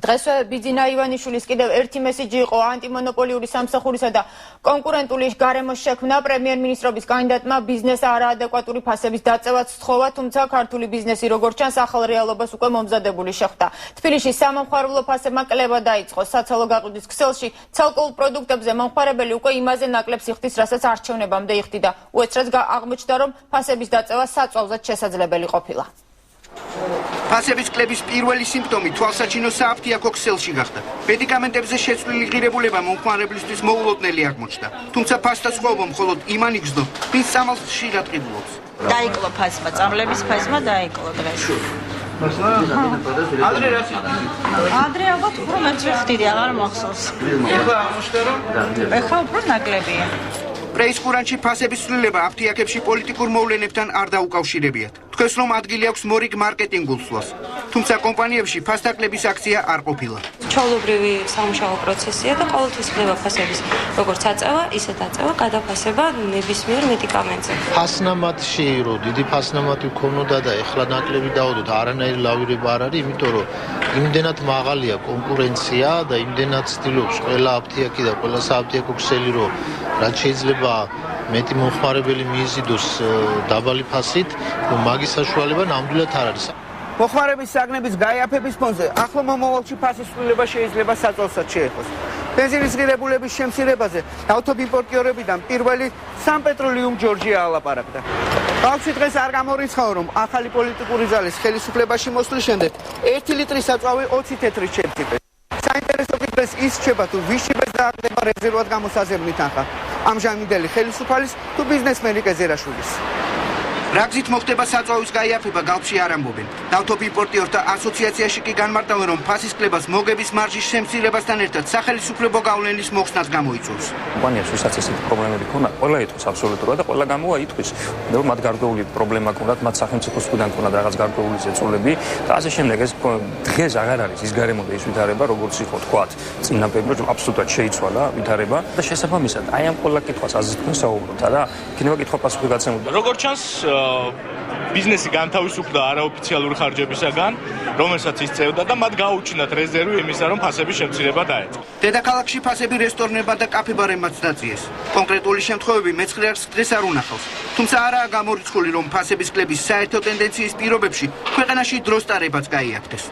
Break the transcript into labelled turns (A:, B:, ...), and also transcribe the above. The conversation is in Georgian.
A: დღესვე ბიძინა ივანიშვილის კიდევ ერთი მესიჯი იყო ანტიმონოპოლიური სამსახურისა და კონკურენტული გარემოს შექმნა. პრემიერ-მინისტრობის კანდიდატმა ბიზნეს არაადეკვატური ფასების დაწევაც სთხოვა, თუმცა ქართული ბიზნესი როგორც ჩანს ახალ რეალობას უკვე მომზადებული შეხვდა. თბილისში სამომხმარებლო ფასებმა კლება დაიწყო. საცალო გაყიდვის ქსელში ცალკეულ პროდუქტებზე მომხმარებელი უკვე იმაზე ნაკლებს იხდის, რასაც არჩევნებამდე იხდიდა. უეცრად აღმოჩნდა, რომ ფასების დაწევა საწვავზეც შესაძლებელი ყოფილა.
B: ფასების კლების პირველი სიმპტომი თვალსაჩინო სააფთიაქო ქსელში გახდა. მედიკამენტებზე შეცვლილი ღირებულება მომხმარებლისთვის მოულოდნელი აღმოჩნდა. თუმცა ფასთა სხვაობა მხოლოდ იმან იგრძნო, ვინც წამალს ხშირად ყიდულობს.
C: დაიკლო ფასმა, წამლების ფასმა დაიკლო დღეს.
B: ადრე რა სიტყვა?
C: ადრე ალბათ უფრო მეცი ხდიდი, აღარ მახსოვს.
B: ეხლა აღმოჩნდა რომ
C: ეხლა უფრო ნაკლებია.
B: პრეისკურანტში ფასების ცვლილება აფთიაქებში პოლიტიკურ მოვლენებთან არ დაუკავშირებიათ. თქვენს რომ ადგილი აქვს მორიგ მარკეტინგულ სვლას. თუმცა კომპანიებში ფასთა კლების აქცია არ ყოფილა.
D: ჩვეულებრივი სამუშაო პროცესია და ყოველთვის ხდება ფასების როგორც აწევა, ისეთ აწევა, გადაფასება ნებისმიერ მედიკამენტზე.
E: ფასნამატში რომ დიდი ფასნამატი გქონოდა და ეხლა ნაკლები დაუდოთ, არანაირი ლავირება არ არის, იმიტომ რომ იმდენად მაღალია კონკურენცია და იმდენად ცდილობს ყველა აფთიაქი და ყველა სააფთიაქო ქსელი, რომ რაც შეიძლება მეტი მომხმარებელი მიიზიდოს დაბალი ფასით, რომ მაგის საშუალება ნამდვილად არ არის.
B: მოხმარების საგნების გაიაფების ფონზე ახლო მომავალში ფასის ცვლილება შეიძლება საწოლსაც შეეხოს. ბენზინის ღირებულების შემცირებაზე ავტოიმპორტიორებიდან პირველი სამპეტროლიუმ ჯორჯია ალაპარაკდა. ბავშვი დღეს არ გამორიცხაო, რომ ახალი პოლიტიკური ძალის ხელისუფლებაში მოსვლის შემდეგ 1 ლიტრის საწვავი 20 თეთრით შემცირდეს. საინტერესო დღეს ის რჩება, თუ ვიშიბეს დააგდება რეზერვად გამოსაზრმი თანხა. ამჟამინდელი ხელისუფალის თუ ბიზნესმენი კეზერაშვილის. რა გზით მოხდება საწვავის გაიაფება გალფში არ ამბობენ. ავტოიმპორტიორთა ასოციაციაში კი განმარტავენ, რომ ფასის კლებას მოგების მარჟის შემცირებასთან ერთად სახელისუფლებო გავლენის მოხსნაც გამოიწვევს.
F: კომპანიებს ვისაც ესეთი პრობლემები ქონდა, ყველა იტყვის აბსოლუტურად და ყველა გამოვა იტყვის, რომ მათ გარკვეული პრობლემა ქონდათ, მათ სახელმწიფოს მხრიდან ქონდათ რაღაც გარკვეული ზეწოლები და ასე შემდეგ. ეს დღეს აღარ არის ის გარემო და ის ვითარება, როგორც იყო თქვათ წინა პერიოდში, აბსოლუტურად შეიცვალა ვითარება და შესაბამისად აი ამ ყველა კითხვას აზრით თქვენ საუბრობთ, არა? იქნება კითხვა პასუხი გაცემული.
G: როგორც ჩანს ბიზნესი განთავისუფლდა არაოფიციალური ხარჯებისაგან, რომელსაც ისწევდა და მათ გაუჩნდათ რეზერვი იმისა, რომ ფასების შემცირება დაეწყო.
B: დედაქალაქში ფასები რესტორნებმა და კაფე-ბარებმაც დაწიეს. კონკრეტული შემთხვევები მეცხრეარს დღეს არ უნახავს. თუმცა არაა გამორიცხული, რომ ფასების კლების საერთო ტენდენციის პირობებში ქვეყანაში დროს ტარებაც გაიაფრდეს.